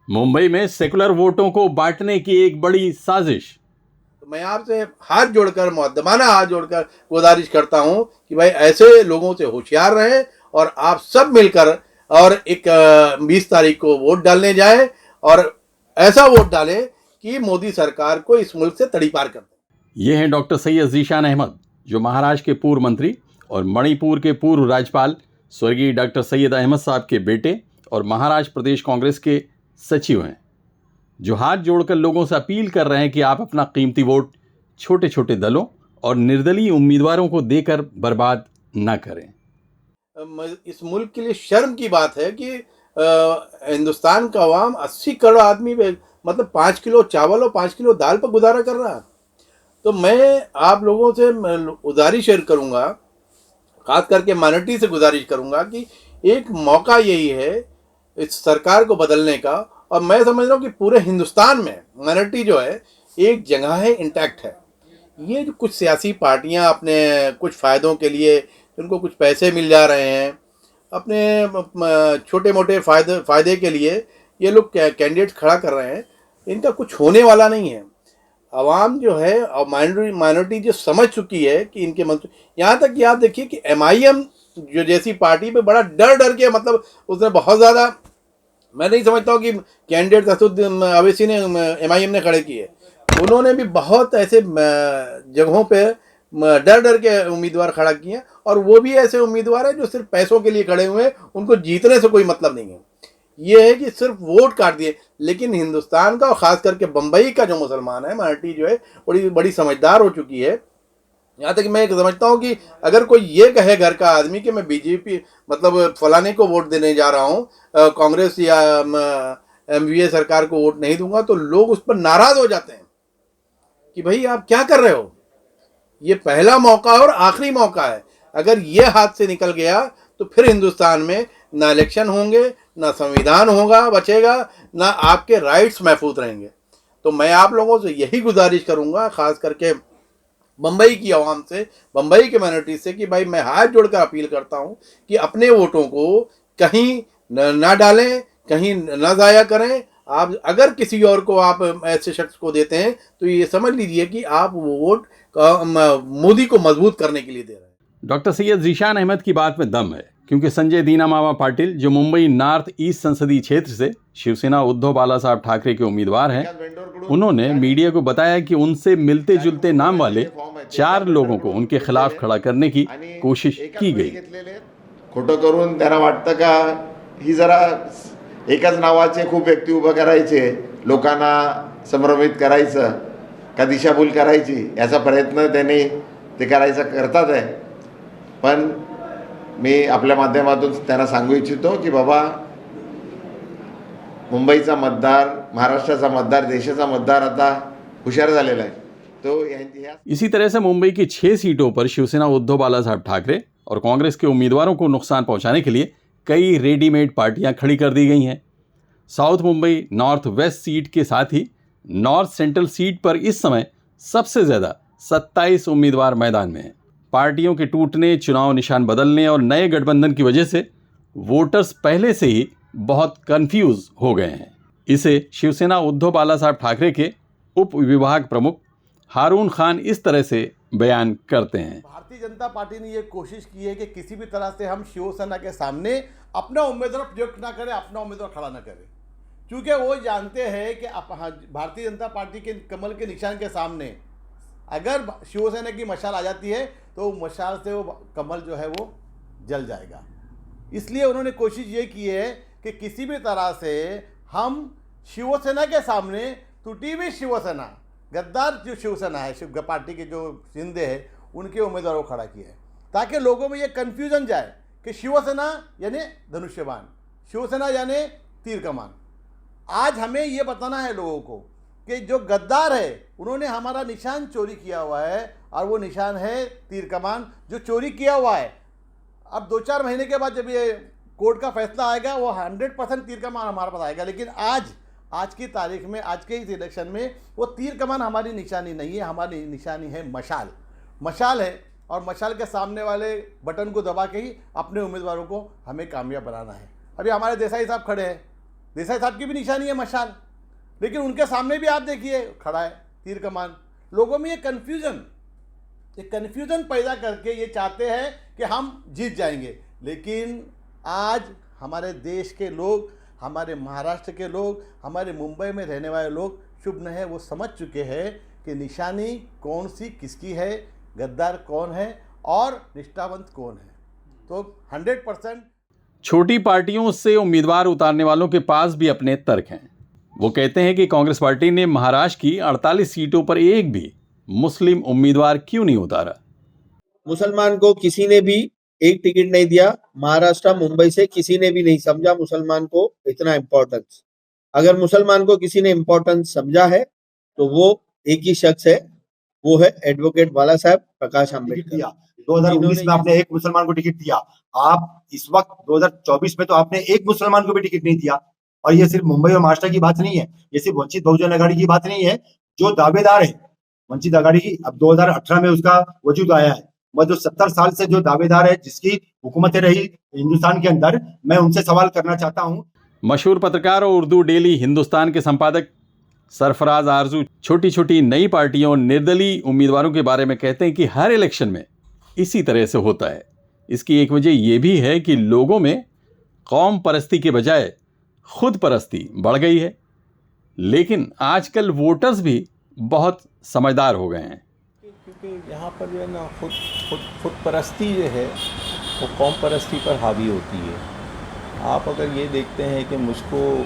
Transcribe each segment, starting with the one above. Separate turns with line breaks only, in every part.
मुंबई में सेकुलर वोटों को बांटने की एक बड़ी साजिश।
तो मैं आपसे हाथ जोड़कर, मुक़द्दमाना हाथ जोड़कर गुजारिश करता हूं कि भाई ऐसे लोगों से होशियार रहें और आप सब मिलकर और एक 20 तारीख को वोट डालने जाएं और ऐसा वोट डालें कि मोदी सरकार को इस मुल्क से तड़ीपार कर दें।
ये हैं डॉक्टर सैयद ज़ीशान अहमद, जो महाराष्ट्र के पूर्व मंत्री और मणिपुर के पूर्व राज्यपाल स्वर्गीय डॉक्टर सैयद अहमद साहब के बेटे और महाराष्ट्र प्रदेश कांग्रेस के सचिव हैं, जो हाथ जोड़कर लोगों से अपील कर रहे हैं कि आप अपना कीमती वोट छोटे छोटे दलों और निर्दलीय उम्मीदवारों को देकर बर्बाद न करें।
इस मुल्क के लिए शर्म की बात है कि हिंदुस्तान का अवाम 80 करोड़ आदमी मतलब 5 किलो चावल और 5 किलो दाल पर गुजारा कर रहा है। तो मैं आप लोगों से गुजारिश करूँगा, खास करके माइनॉरिटी से गुजारिश करूँगा कि एक मौका यही है इस सरकार को बदलने का। और मैं समझ रहा हूँ कि पूरे हिंदुस्तान में माइनॉरिटी जो है एक जगह है, इंटैक्ट है। ये जो कुछ सियासी पार्टियां अपने कुछ फ़ायदों के लिए, उनको कुछ पैसे मिल जा रहे हैं, अपने छोटे मोटे फ़ायदे के लिए ये लोग कैंडिडेट खड़ा कर रहे हैं, इनका कुछ होने वाला नहीं है। आवाम जो है और माइनॉरिटी जो समझ चुकी है कि इनके मंत्री, यहाँ तक कि आप देखिए कि MIM जो जैसी पार्टी पे बड़ा डर के, मतलब उसने बहुत ज़्यादा, मैं नहीं समझता हूँ कि कैंडिडेट असदुद्दीन अवैसी ने MIM ने खड़े किए, उन्होंने भी बहुत ऐसे जगहों पे डर के उम्मीदवार खड़ा किए हैं। और वो भी ऐसे उम्मीदवार हैं जो सिर्फ पैसों के लिए खड़े हुए हैं, उनको जीतने से कोई मतलब नहीं है। ये है कि सिर्फ वोट काट दिए। लेकिन हिंदुस्तान का और ख़ास करके बम्बई का जो मुसलमान है, माइनॉरिटी जो है बड़ी बड़ी समझदार हो चुकी है। यहाँ तक कि मैं समझता हूँ कि अगर कोई ये कहे घर का आदमी कि मैं BJP मतलब फलाने को वोट देने जा रहा हूँ, कांग्रेस या MVA सरकार को वोट नहीं दूंगा, तो लोग उस पर नाराज़ हो जाते हैं कि भाई आप क्या कर रहे हो। ये पहला मौका और आखिरी मौका है। अगर ये हाथ से निकल गया तो फिर हिंदुस्तान में ना इलेक्शन होंगे, ना संविधान होगा बचेगा, ना आपके राइट्स महफूज रहेंगे। तो मैं आप लोगों से यही गुजारिश करूँगा, ख़ास करके बम्बई की आवाम से, बम्बई के माइनॉरिटी से, कि भाई मैं हाथ जोड़कर अपील करता हूँ कि अपने वोटों को कहीं ना डालें, कहीं ना ज़ाया करें। आप अगर किसी और को आप ऐसे शख्स को देते हैं तो ये समझ लीजिए कि आप वो वोट मोदी को मजबूत करने के लिए दे रहे हैं।
डॉक्टर सैयद ज़ीशान अहमद की बात में दम है, क्योंकि संजय दीना मामा पाटिल, जो मुंबई नॉर्थ ईस्ट संसदीय क्षेत्र से शिवसेना उद्धव बालासाहब ठाकरे के उम्मीदवार हैं, उन्होंने मीडिया को बताया कि उनसे मिलते जुलते नाम वाले 4 लोगों को उनके खिलाफ खड़ा करने की कोशिश की गई।
खोटं करून त्यांना वाटतं का ही जरा एकाच नावाचे खूप व्यक्ती उभं करायचे, लोकांना संभ्रमित करायचं का दिशाभूल करायची, याचा प्रयत्न त्यांनी ते करायचा करतात आहे। पण मी आपल्या माध्यमातून त्यांना सांगू इच्छितो की बाबा, मुंबईचा मतदार, महाराष्ट्राचा मतदार, देशाचा मतदार आता हुशार झालेला आहे। तो
इसी तरह से मुंबई की 6 सीटों पर शिवसेना उद्धव बालासाहब ठाकरे और कांग्रेस के उम्मीदवारों को नुकसान पहुंचाने के लिए कई रेडीमेड पार्टियां खड़ी कर दी गई हैं। South Mumbai north west seat के साथ ही नॉर्थ सेंट्रल सीट पर इस समय सबसे ज़्यादा 27 उम्मीदवार मैदान में हैं। पार्टियों के टूटने, चुनाव निशान बदलने और नए गठबंधन की वजह से वोटर्स पहले से ही बहुत कंफ्यूज हो गए हैं। इसे शिवसेना उद्धव बालासाहब ठाकरे के उप विभाग प्रमुख हारून खान इस तरह से बयान करते हैं।
भारतीय जनता पार्टी ने ये कोशिश की है कि किसी भी तरह से हम शिवसेना के सामने अपना उम्मीदवार प्रयोग ना करें, अपना उम्मीदवार खड़ा ना करें, क्योंकि वो जानते हैं कि भारतीय जनता पार्टी के कमल के निशान के सामने अगर शिवसेना की मशाल आ जाती है तो मशाल से वो कमल जो है वो जल जाएगा। इसलिए उन्होंने कोशिश ये की है कि किसी भी तरह से हम शिवसेना के सामने टूटी हुई शिवसेना, गद्दार जो शिवसेना है, शिव पार्टी के जो शिंदे है, उनके उम्मीदवारों को खड़ा किया है, ताकि लोगों में ये कन्फ्यूजन जाए कि शिवसेना यानी धनुष्यबाण, शिवसेना यानी तीर कमान। आज हमें ये बताना है लोगों को कि जो गद्दार है उन्होंने हमारा निशान चोरी किया हुआ है, और वो निशान है तीर कमान जो चोरी किया हुआ है। अब 2-4 महीने के बाद जब ये कोर्ट का फैसला आएगा, वो 100% तीर कमान हमारे पास आएगा। लेकिन आज की तारीख में, आज के इस इलेक्शन में वो तीर कमान हमारी निशानी नहीं है, हमारी निशानी है मशाल है। और मशाल के सामने वाले बटन को दबा के ही अपने उम्मीदवारों को हमें कामयाब बनाना है। अभी हमारे देसाई साहब खड़े हैं, देसाई साहब की भी निशानी है मशाल, लेकिन उनके सामने भी आप देखिए खड़ा है तीर कमान। लोगों में ये कन्फ्यूज़न पैदा करके ये चाहते हैं कि हम जीत जाएंगे, लेकिन आज हमारे देश के लोग, हमारे महाराष्ट्र के लोग, हमारे मुंबई में रहने वाले लोग शुभ है वो समझ चुके हैं कि निशानी कौन सी किसकी है, गद्दार कौन है और निष्ठावंत कौन है। तो 100%
छोटी पार्टियों से उम्मीदवार उतारने वालों के पास भी अपने तर्क हैं। वो कहते हैं कि कांग्रेस पार्टी ने महाराष्ट्र की 48 सीटों पर एक भी मुस्लिम उम्मीदवार क्यों नहीं उतारा।
मुसलमान को किसी ने भी एक टिकट नहीं दिया। महाराष्ट्र मुंबई से किसी ने भी नहीं समझा मुसलमान को इतना इम्पोर्टेंस। अगर मुसलमान को किसी ने इम्पोर्टेंस समझा है तो वो एक ही शख्स है, वो है एडवोकेट बाला साहब प्रकाश आंबेडकर।
2019 में आपने एक मुसलमान को टिकट दिया, आप इस वक्त 2024 में तो आपने एक मुसलमान को भी टिकट नहीं दिया। और ये सिर्फ मुंबई और महाराष्ट्र की बात नहीं है, ये सिर्फ वंचित बहुजन आघाड़ी की बात नहीं है। जो दावेदार है वंचित आघाड़ी की, अब 2018 में उसका वजूद आया है, वह जो 70 साल से जो दावेदार है, जिसकी हुकूमतें रही हिंदुस्तान के अंदर, मैं उनसे सवाल करना चाहता हूं।
मशहूर पत्रकार और उर्दू डेली हिंदुस्तान के संपादक सरफराज आरजू छोटी छोटी नई पार्टियों और निर्दलीय उम्मीदवारों के बारे में कहते हैं कि हर इलेक्शन में इसी तरह से होता है। इसकी एक वजह यह भी है कि लोगों में कौम परस्ती के बजाय खुद परस्ती बढ़ गई है। लेकिन आजकल वोटर्स भी बहुत समझदार हो गए हैं,
क्योंकि यहाँ पर जो है ना खुद परस्ती जो है वो कौम परस्ती पर हावी होती है। आप अगर ये देखते हैं कि मुझको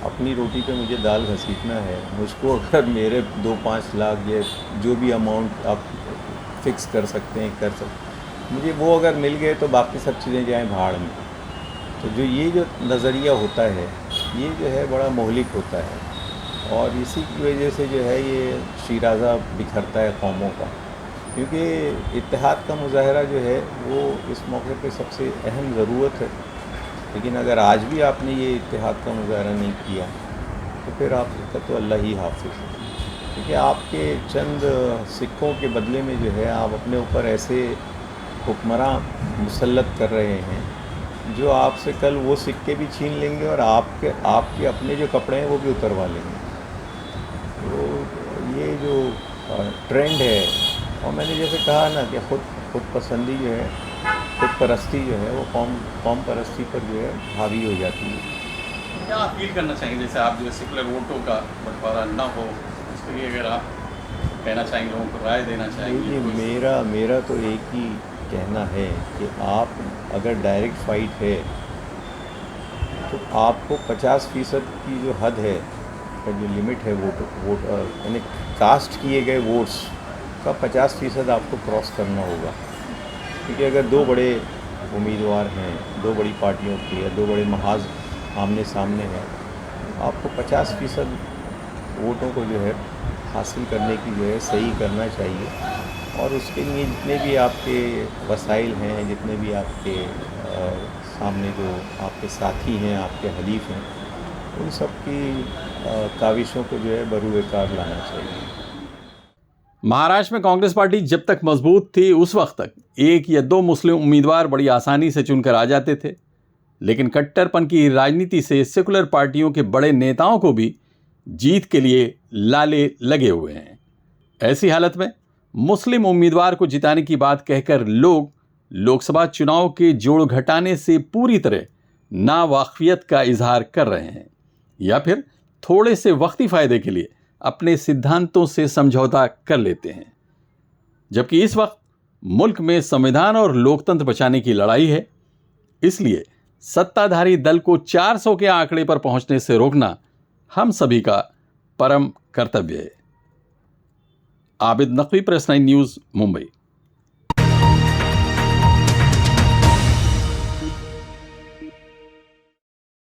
अपनी रोटी पे मुझे दाल घसीटना है, मुझको अगर मेरे 2-5 लाख या जो भी अमाउंट आप फिक्स कर सकते हैं कर सकते, मुझे वो अगर मिल गए तो बाकी सब चीज़ें जाएँ भाड़ में। तो जो ये जो नज़रिया होता है ये जो है बड़ा मोहलिक होता है, और इसी की वजह से जो है ये शिराज़ा बिखरता है कौमों का। क्योंकि इत्तेहाद का मुजाहरा जो है वो इस मौके पे सबसे अहम ज़रूरत है, लेकिन अगर आज भी आपने ये इत्तेहाद का मुजाहरा नहीं किया तो फिर आपका तो अल्लाह ही हाफिज़ है। क्योंकि आपके चंद सिक्कों के बदले में जो है आप अपने ऊपर ऐसे हुक्मरां मुसल्लत कर रहे हैं जो आपसे कल वो सिक्के भी छीन लेंगे और आपके अपने जो कपड़े हैं वो भी उतरवा लेंगे। तो ये जो ट्रेंड है, और मैंने जैसे कहा ना कि खुद पसंदी जो है, खुद परस्ती जो है वो कौम परस्ती पर जो है हावी हो जाती है।
क्या अपील करना चाहेंगे, जैसे आप जो सेकुलर वोटों का बंटवारा ना हो, उसके लिए अगर आप कहना चाहेंगे, लोगों को राय देना चाहेंगे?
मेरा तो एक ही कहना है कि आप अगर डायरेक्ट फाइट है तो आपको 50% की जो हद है, का जो लिमिट है वोट यानी कास्ट किए गए वोट्स का 50% आपको क्रॉस करना होगा। क्योंकि अगर दो बड़े उम्मीदवार हैं, दो बड़ी पार्टियों की या दो बड़े महाज आमने सामने हैं, आपको 50% वोटों को जो है हासिल करने की जो है सही करना चाहिए। और उसके लिए जितने भी आपके वसाइल हैं, जितने भी आपके सामने जो आपके साथी हैं, आपके हलीफ हैं, उन सब की काविशों को जो है बरूएकार लाना चाहिए।
महाराष्ट्र में कांग्रेस पार्टी जब तक मजबूत थी उस वक्त तक 1 या 2 मुस्लिम उम्मीदवार बड़ी आसानी से चुनकर आ जाते थे। लेकिन कट्टरपन की राजनीति से सेकुलर पार्टियों के बड़े नेताओं को भी जीत के लिए लाले लगे हुए हैं। ऐसी हालत में मुस्लिम उम्मीदवार को जिताने की बात कहकर लोग लोकसभा चुनाव के जोड़ घटाने से पूरी तरह नावाकिफियत का इजहार कर रहे हैं, या फिर थोड़े से वक्ती फायदे के लिए अपने सिद्धांतों से समझौता कर लेते हैं। जबकि इस वक्त मुल्क में संविधान और लोकतंत्र बचाने की लड़ाई है, इसलिए सत्ताधारी दल को 400 के आंकड़े पर पहुंचने से रोकना हम सभी का परम कर्तव्य है। Abid Naqvi, press 9 news, Mumbai.